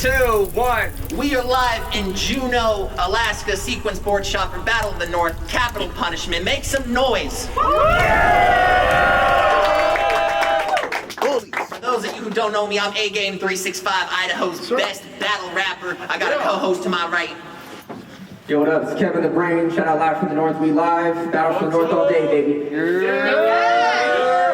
2, 1. We are live in Juneau, Alaska, sequence board shop for Battle of the North, capital punishment. Make some noise. For those of you who don't know me, I'm A-Game365, Idaho's best battle rapper. I got a co-host to my right. Yo, what up? It's Kevin the Brain. Shout out live from the North. We live. Battle from the North all day, baby.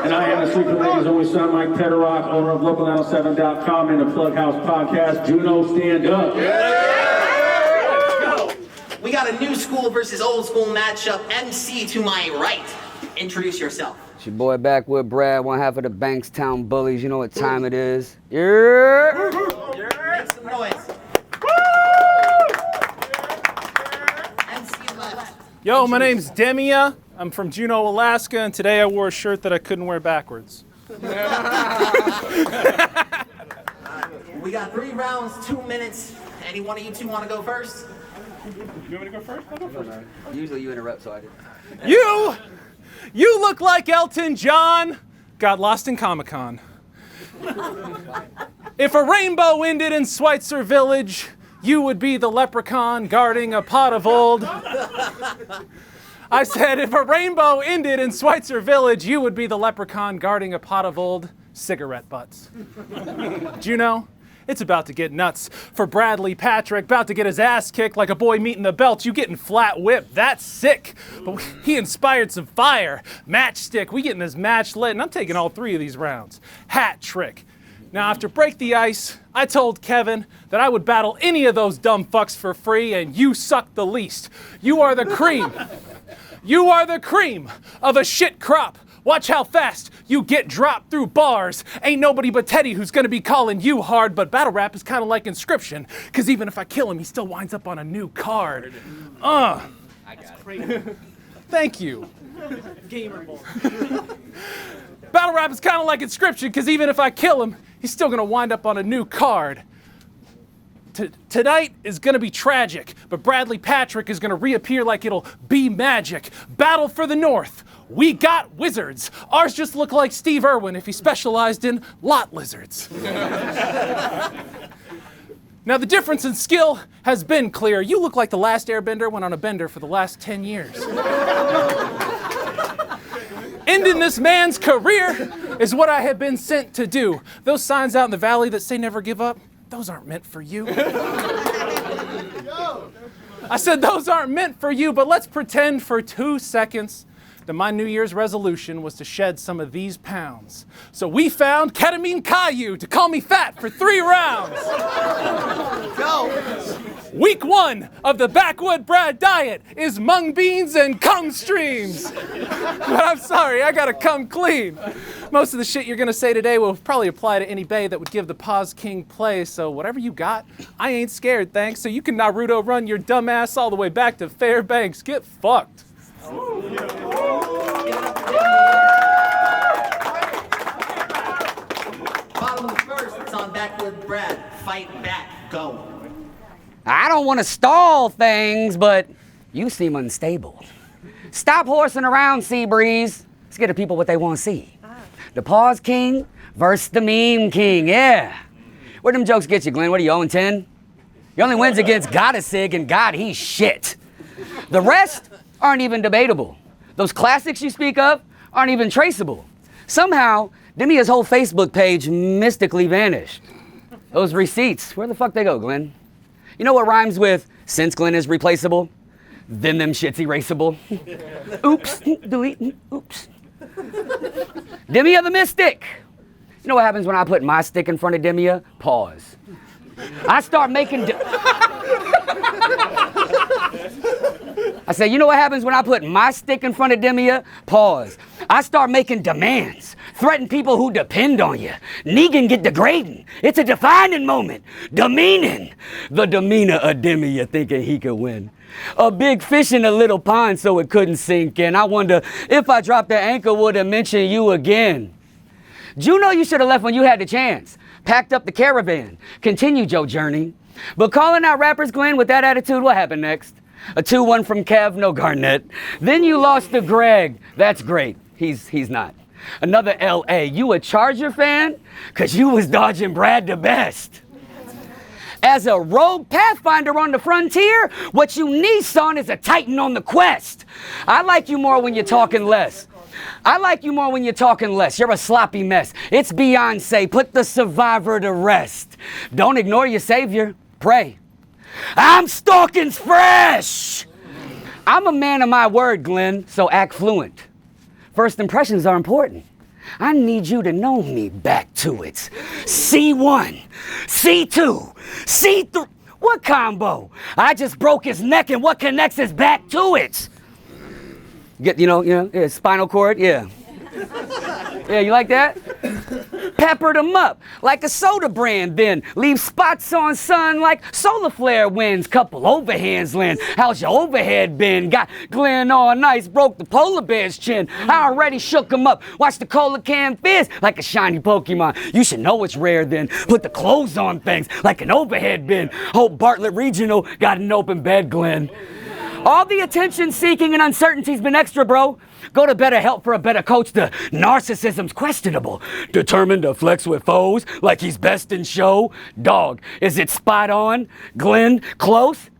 And I am the Sleeping Ladies' only son, Mike Pederock, owner of Local907.com and the Plug House podcast. Juneau, stand up. Let's go. We got a new school versus old school matchup. MC to my right. Introduce yourself. It's your boy Backwood Brad, one half of the Bankstown Bullies. You know what time it is. Yeah. Make some noise. MC left. Yo, my name's Demea. I'm from Juneau, Alaska, and today I wore a shirt that I couldn't wear backwards. We got 3 rounds, 2 minutes. Any one of you two want to go first? You want me to go first? I'll go first. Usually you interrupt, so I did. You look like Elton John got lost in Comic-Con. If a rainbow ended in Schweitzer Village, you would be the leprechaun guarding a pot of old. I said, if a rainbow ended in Schweitzer Village, you would be the leprechaun guarding a pot of old cigarette butts. Juneau, it's about to get nuts for Bradley Patrick, about to get his ass kicked like a boy meeting the belt. You getting flat whipped, that's sick. But he inspired some fire. Matchstick, we getting this match lit, and I'm taking all 3 of these rounds. Hat trick. Now, after Break the Ice, I told Kevin that I would battle any of those dumb fucks for free, and you suck the least. You are the cream. You are the cream of a shit crop. Watch how fast you get dropped through bars. Ain't nobody but Teddy who's gonna be calling you hard, but battle rap is kinda like Inscription, cause even if I kill him, he still winds up on a new card. I got it. Thank you. Gamer ball. Battle rap is kinda like Inscription, cause even if I kill him, he's still gonna wind up on a new card. Tonight is gonna be tragic, but Bradley Patrick is gonna reappear like it'll be magic. Battle for the North. We got wizards. Ours just look like Steve Irwin if he specialized in lot lizards. Now the difference in skill has been clear. You look like the last airbender went on a bender for the last 10 years. Ending this man's career is what I have been sent to do. Those signs out in the valley that say never give up, those aren't meant for you. I said those aren't meant for you, but let's pretend for 2 seconds that my New Year's resolution was to shed some of these pounds. So we found ketamine Caillou to call me fat for 3 rounds. Go. Week 1 of the Backwood Brad diet is mung beans and cum streams. But I'm sorry, I gotta come clean. Most of the shit you're gonna say today will probably apply to any bae that would give the Paz King play, so whatever you got, I ain't scared, thanks. So you can Naruto run your dumb ass all the way back to Fairbanks. Get fucked. Bottom of the first, it's on Backwood Brad. Fight back, go. I don't want to stall things, but you seem unstable. Stop horsing around, Seabreeze. Let's get the people what they want to see. The Pause King versus the Meme King, yeah. Where'd them jokes get you, Glenn? What are you, 0-10? Your only wins against Goddessig, and God, he's shit. The rest aren't even debatable. Those classics you speak of aren't even traceable. Somehow, Demea's whole Facebook page mystically vanished. Those receipts, where the fuck they go, Glenn? You know what rhymes with, since Glenn is replaceable? Then them shit's erasable. Oops, delete, oops. Demea the Mystic. You know what happens when I put my stick in front of Demea? Pause. I start making... I say, you know what happens when I put my stick in front of Demea? Pause. I start making demands, threaten people who depend on you. Negan get degrading. It's a defining moment. Demeaning. The demeanor of Demea thinking he could win. A big fish in a little pond so it couldn't sink in. I wonder if I dropped the anchor would have mentioned you again. Juneau, you should have left when you had the chance. Packed up the caravan. Continued your journey. But calling out rappers, Glenn, with that attitude, what happened next? A 2-1 from Kev, no Garnett. Then you lost to Greg. That's great. He's not. Another L.A. You a Charger fan? Cause you was dodging Brad the best. As a rogue pathfinder on the frontier, what you need, son, is a titan on the quest. I like you more when you're talking less. You're a sloppy mess. It's Beyonce. Put the survivor to rest. Don't ignore your savior. Pray. I'm stalking's fresh. I'm a man of my word, Glenn, so act fluent. First impressions are important. I need you to know me back to it. C1, C2, C3. What combo? I just broke his neck and what connects his back to it? Yeah, spinal cord, yeah. Yeah, you like that? Peppered them up like a soda brand, then leave spots on sun like solar flare winds. Couple overhands land. How's your overhead been? Got Glenn all nice, broke the polar bear's chin. I already shook him up. Watch the cola can fizz like a shiny Pokemon. You should know it's rare then. Put the clothes on things like an overhead bin. Hope Bartlett Regional got an open bed, Glenn. All the attention seeking and uncertainty's been extra, bro. Go to better help for a better coach. The narcissism's questionable. Determined to flex with foes like he's best in show. Dog, is it spot on? Glenn, close?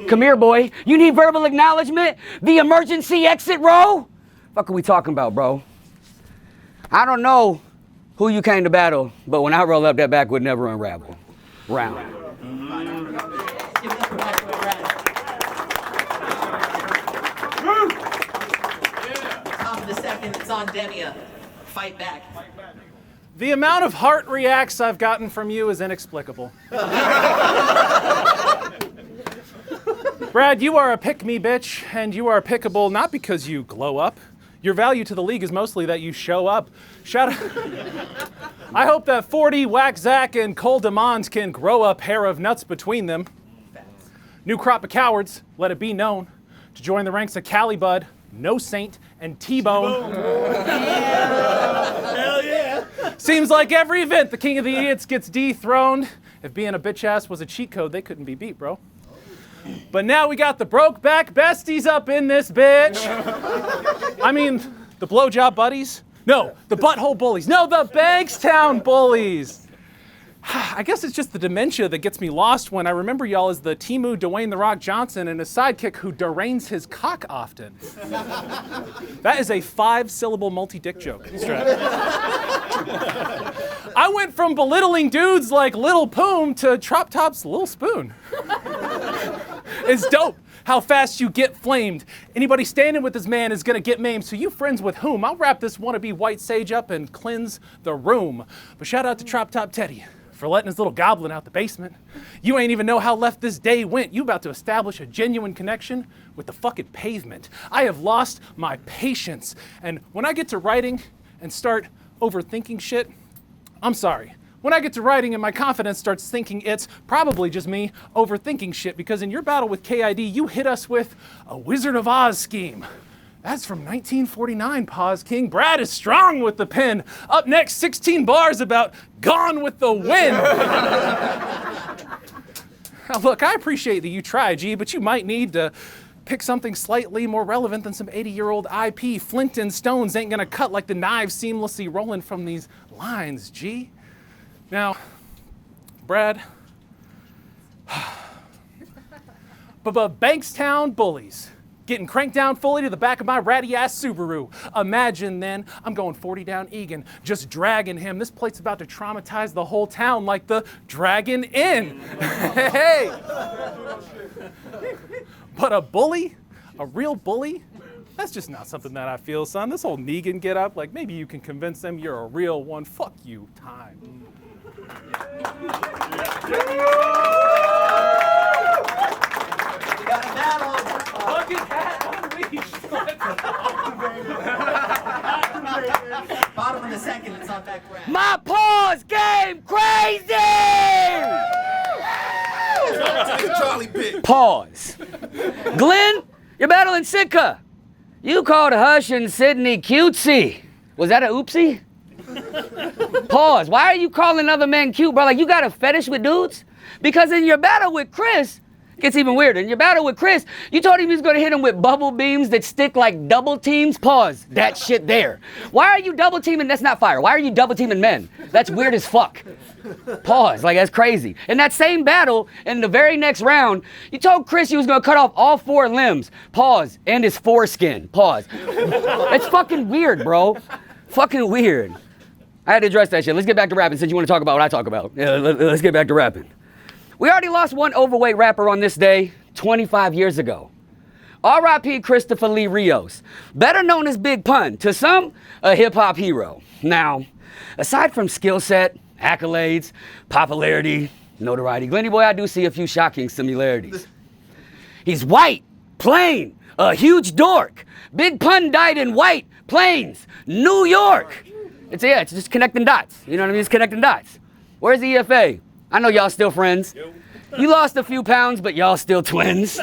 Come here, boy. You need verbal acknowledgement? The emergency exit row? Fuck are we talking about, bro? I don't know who you came to battle, but when I roll up, that back would never unravel. Round. Give it up for Backwood, Brad. Top of the second, it's on Demea. Fight back. The amount of heart reacts I've gotten from you is inexplicable. Brad, you are a pick-me bitch, and you are pickable not because you glow up. Your value to the league is mostly that you show up. Shout out. I hope that 40 Whack Zack and Cole DeMond can grow a pair of nuts between them. New crop of cowards, let it be known, to join the ranks of Cali Bud, No Saint, and T-Bone. Hell yeah. Seems like every event the King of the Idiots gets dethroned. If being a bitch ass was a cheat code, they couldn't be beat, bro. But now we got the broke back besties up in this bitch. I mean, the blowjob buddies? No, the butthole bullies. No, the Bankstown bullies. I guess it's just the dementia that gets me lost when I remember y'all as the Timu Dwayne The Rock Johnson and a sidekick who derains his cock often. That is a 5-syllable multi-dick joke. I went from belittling dudes like Little Poom to Trop Top's Little Spoon. It's dope how fast you get flamed. Anybody standing with this man is gonna get maimed, so you friends with whom? I'll wrap this wannabe white sage up and cleanse the room. But shout out to Trop Top Teddy for letting his little goblin out the basement. You ain't even know how left this day went. You about to establish a genuine connection with the fucking pavement. I have lost my patience. And when I get to writing and start overthinking shit, I'm sorry. When I get to writing and my confidence starts thinking it's probably just me overthinking shit, because in your battle with KID, you hit us with a Wizard of Oz scheme. That's from 1949, Pause King. Brad is strong with the pen. Up next, 16 bars about Gone with the Wind. Now look, I appreciate that you try, G, but you might need to pick something slightly more relevant than some 80-year-old IP. Flint and stones ain't gonna cut like the knives seamlessly rolling from these lines, G. Now, Brad, Bankstown bullies getting cranked down fully to the back of my ratty-ass Subaru. Imagine then, I'm going 40 down Egan, just dragging him. This plate's about to traumatize the whole town like the Dragon Inn. Hey! But a bully, a real bully, that's just not something that I feel, son. This whole Negan get up, like maybe you can convince them you're a real one. Fuck you, time. We got a battle. Bucket hat unleashed. Bottom of the second, it's on back Brad. My pause game crazy! Charlie Pitt. Pause. Glenn, you're battling Sitka. You called Hush and Sydney cutesy. Was that a oopsie? Pause. Why are you calling other men cute, bro? Like, you got a fetish with dudes? Because in your battle with Chris, Gets even weirder. In your battle with Chris, you told him he was going to hit him with bubble beams that stick like double teams. Pause. That shit there. Why are you double teaming? That's not fire. Why are you double teaming men? That's weird as fuck. Pause. Like, that's crazy. In that same battle, in the very next round, you told Chris you was going to cut off all 4 limbs. Pause. And his foreskin. Pause. It's fucking weird, bro. Fucking weird. I had to address that shit. Let's get back to rapping since you want to talk about what I talk about. Yeah, let's get back to rapping. We already lost one overweight rapper on this day 25 years ago. R.I.P. Christopher Lee Rios, better known as Big Pun, to some, a hip-hop hero. Now, aside from skill set, accolades, popularity, notoriety, Glenny Boy, I do see a few shocking similarities. He's white, plain, a huge dork. Big Pun died in White Plains, New York. It's just connecting dots. You know what I mean? It's connecting dots. Where's the EFA? I know y'all still friends. You lost a few pounds, but y'all still twins.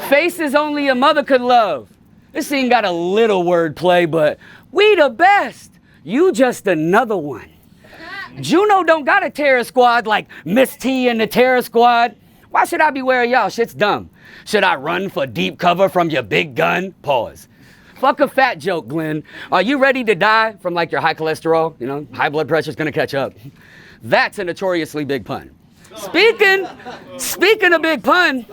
Faces only a mother could love. This scene got a little wordplay, but we the best. You just another one. Juneau don't got a terror squad like Miss T and the terror squad. Why should I be wearing y'all? Shit's dumb. Should I run for deep cover from your big gun? Pause. Fuck a fat joke, Glenn. Are you ready to die from like your high cholesterol? You know, high blood pressure's gonna catch up. That's a notoriously big pun. Speaking of Big Pun,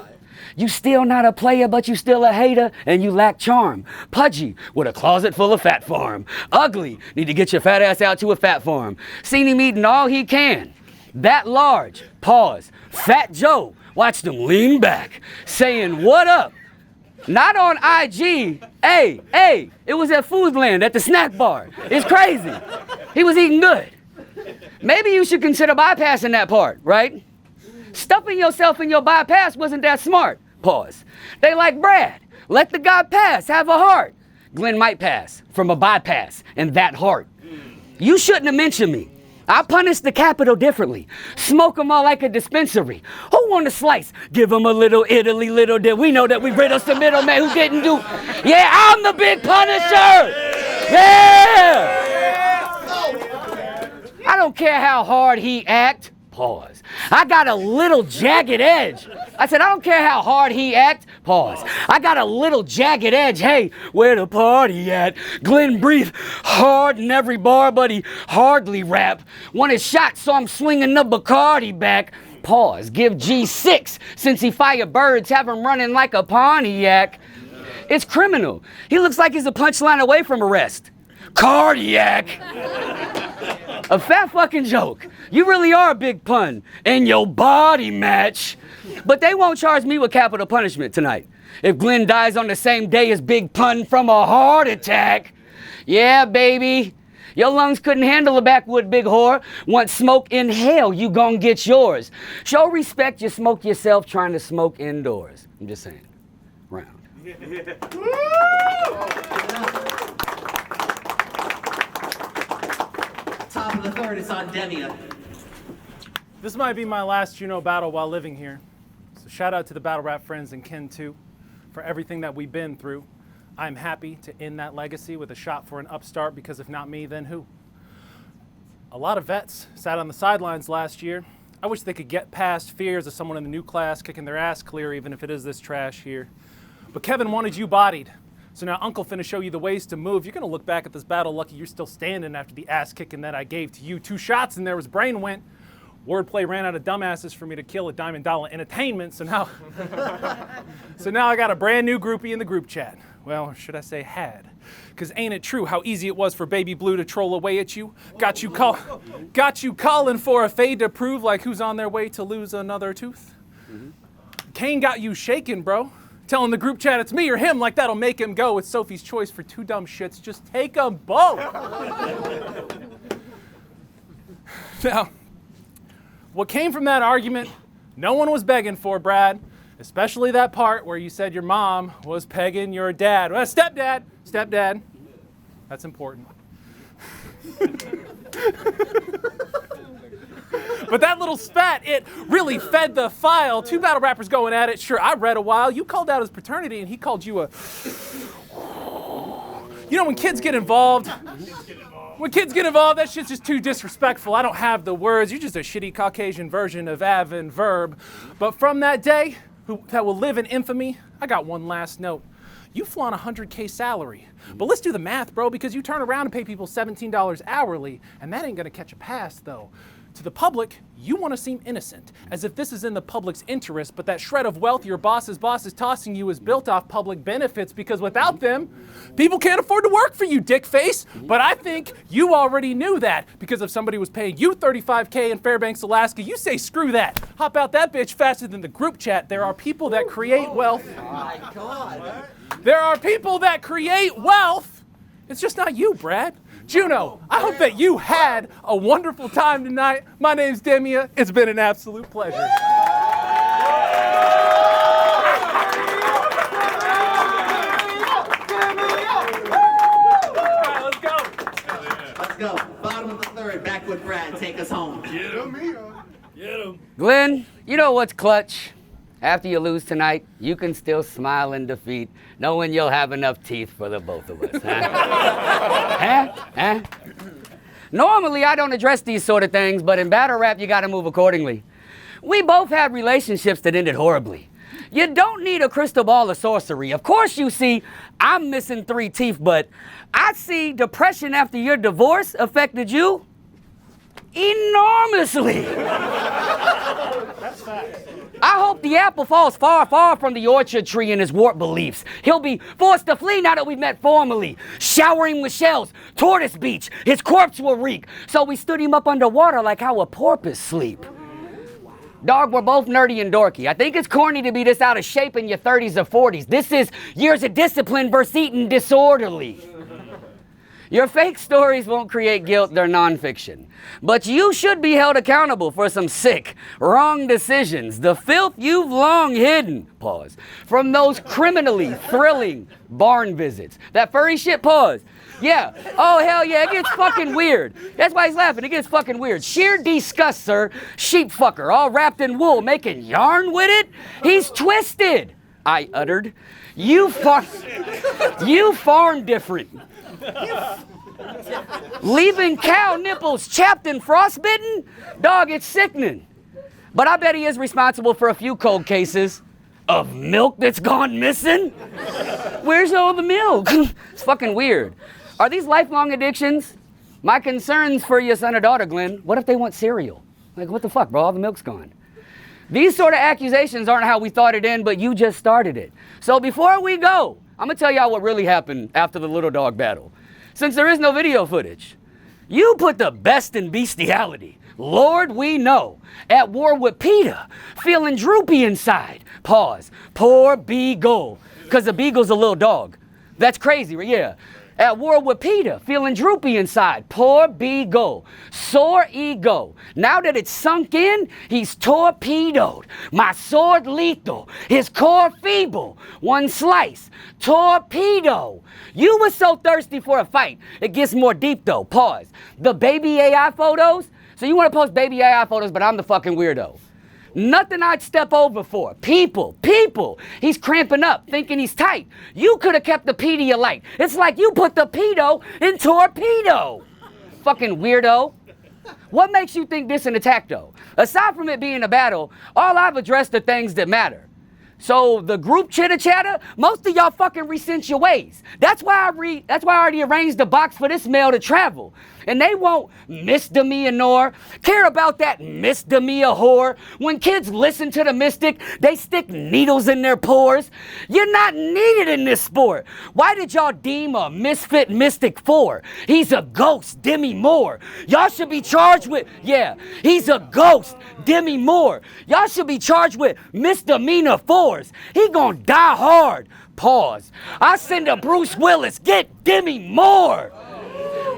you still not a player, but you still a hater, and you lack charm. Pudgy, with a closet full of fat farm. Ugly, need to get your fat ass out to a fat farm. Seen him eating all he can. That large, pause. Fat Joe, watched him lean back, saying, what up? Not on IG. Hey, it was at Foodland at the snack bar. It's crazy. He was eating good. Maybe you should consider bypassing that part, right? Stuffing yourself in your bypass wasn't that smart. Pause. They like Brad. Let the guy pass. Have a heart. Glenn might pass from a bypass and that heart. You shouldn't have mentioned me. I punish the capital differently. Smoke them all like a dispensary. Who want a slice? Give them a little Italy, little did we know that we rid us the middleman who didn't do. Yeah, I'm the big punisher. Yeah. I don't care how hard he act. Pause. I got a little jagged edge. I said, I don't care how hard he act. Pause. I got a little jagged edge. Hey, where the party at? Glenn breathe hard in every bar, but he hardly rap. Wanted shot, so I'm swinging the Bacardi back. Pause. Give G6 since he fire birds, have him running like a Pontiac. It's criminal. He looks like he's a punchline away from arrest. Cardiac. A fat fucking joke. You really are a big pun in your body match. But they won't charge me with capital punishment tonight. If Glenn dies on the same day as Big Pun from a heart attack. Yeah, baby. Your lungs couldn't handle a Backwood big whore. Want smoke in hell, you gon' get yours. Show respect, you smoke yourself trying to smoke indoors. I'm just saying. Round. Top of the third, it's on Demea. This might be my last Juneau battle while living here. So shout out to the battle rap friends and kin too for everything that we've been through. I'm happy to end that legacy with a shot for an upstart because if not me, then who? A lot of vets sat on the sidelines last year. I wish they could get past fears of someone in the new class kicking their ass clear, even if it is this trash here. But Kevin wanted you bodied. So now Uncle finna show you the ways to move. You're gonna look back at this battle lucky you're still standing after the ass kicking that I gave to you. 2 shots and there was brain went. Wordplay ran out of dumbasses for me to kill at Diamond Dollar Entertainment, so now I got a brand new groupie in the group chat. Well, or should I say had? Cause ain't it true how easy it was for Baby Blue to troll away at you? Got you calling for a fade to prove like who's on their way to lose another tooth? Kane got you shaking, bro. Telling the group chat it's me or him like that'll make him go. It's Sophie's choice for 2 dumb shits. Just take them both. Now, what came from that argument, no one was begging for, Brad. Especially that part where you said your mom was pegging your dad. Well, stepdad. That's important. But that little spat, it really fed the file. 2 battle rappers going at it. Sure, I read a while. You called out his paternity and he called you a... You know, when kids get involved, When kids get involved, that shit's just too disrespectful. I don't have the words. You're just a shitty Caucasian version of av and verb. But from that day, that will live in infamy, I got one last note. You flaunt a $100K salary. But let's do the math, bro, because you turn around and pay people $17 hourly, and that ain't gonna catch a pass, though. To the public, you want to seem innocent, as if this is in the public's interest, but that shred of wealth your boss's boss is tossing you is built off public benefits, because without them, people can't afford to work for you, dickface. But I think you already knew that, because if somebody was paying you $35K in Fairbanks, Alaska, you say screw that. Hop out that bitch faster than the group chat. There are people that create wealth. Oh my God. There are people that create wealth. It's just not you, Brad. Juneau, I hope that you had a wonderful time tonight. My name's Demea. It's been an absolute pleasure. All right, let's go. Let's go. Bottom of the third, Backwood Brad, take us home. Get him. Glenn, you know what's clutch? After you lose tonight, you can still smile in defeat, knowing you'll have enough teeth for the both of us, huh? Normally, I don't address these sort of things, but in battle rap, you gotta move accordingly. We both had relationships that ended horribly. You don't need a crystal ball of sorcery. Of course you see, I'm missing 3 teeth, but I see depression after your divorce affected you enormously. That's facts. I hope the apple falls far, far from the orchard tree in his warped beliefs. He'll be forced to flee now that we've met formally. Showering with shells, Tortoise Beach, his corpse will reek. So we stood him up underwater like how a porpoise sleep. Dog, we're both nerdy and dorky. I think it's corny to be this out of shape in your 30s or 40s. This is years of discipline versus eating disorderly. Your fake stories won't create guilt, they're nonfiction. But you should be held accountable for some sick, wrong decisions, the filth you've long hidden, pause, from those criminally thrilling barn visits. That furry shit, pause. Yeah, oh hell yeah, it gets fucking weird. That's why he's laughing, it gets fucking weird. Sheer disgust, sir. Sheep fucker, all wrapped in wool, making yarn with it? He's twisted, I uttered. You farm different. Leaving cow nipples chapped and frostbitten? Dog, it's sickening. But I bet he is responsible for a few cold cases of milk that's gone missing. Where's all the milk? It's fucking weird. Are these lifelong addictions? My concerns for your son or daughter, Glenn, what if they want cereal? Like, what the fuck, bro? All the milk's gone. These sort of accusations aren't how we thought it in, but you just started it. So before we go, I'm gonna tell y'all what really happened after the little dog battle. Since there is no video footage, you put the best in bestiality, Lord we know, at war with PETA, feeling droopy inside. Pause. Poor Beagle, because the Beagle's a little dog. That's crazy, right? Yeah. At war with PETA, feeling droopy inside. Poor Beagle. Sore ego. Now that it's sunk in, he's torpedoed. My sword lethal. His core feeble. One slice. Torpedo. You were so thirsty for a fight. It gets more deep though. Pause. The baby AI photos? So you want to post baby AI photos, but I'm the fucking weirdo. Nothing I'd step over for. People. He's cramping up, thinking he's tight. You could have kept the Pedialyte. It's like you put the pedo in torpedo. Fucking weirdo. What makes you think this an attack though? Aside from it being a battle, all I've addressed are things that matter. So the group chitter chatter, most of y'all fucking resent your ways. That's why I already arranged the box for this mail to travel. And they won't Miss Demea nor care about that Miss Demea whore. When kids listen to the mystic, they stick needles in their pores. You're not needed in this sport. Why did y'all deem a misfit mystic for? He's a ghost, Demi Moore. Y'all should be charged with, yeah, he's a ghost, Demi Moore. Y'all should be charged with misdemeanor fours. He gonna die hard. Pause. I send a Bruce Willis, get Demi Moore.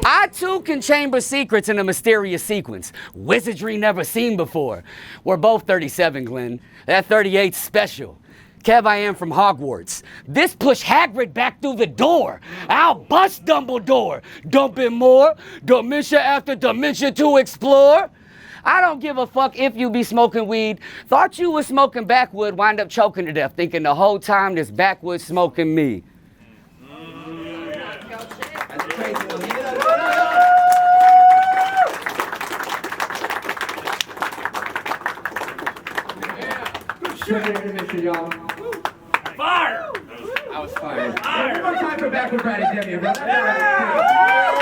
I too can chamber secrets in a mysterious sequence. Wizardry never seen before. We're both 37, Glenn. That 38's special. Kev, I am from Hogwarts. This push Hagrid back through the door. I'll bust Dumbledore. Dumping more. Dementia after dementia to explore. I don't give a fuck if you be smoking weed. Thought you was smoking Backwood, wind up choking to death, thinking the whole time this Backwood smoking me. That's crazy. Good intermission, y'all. Fire! I was fired. One more time for Backwood, Brad, and Demea.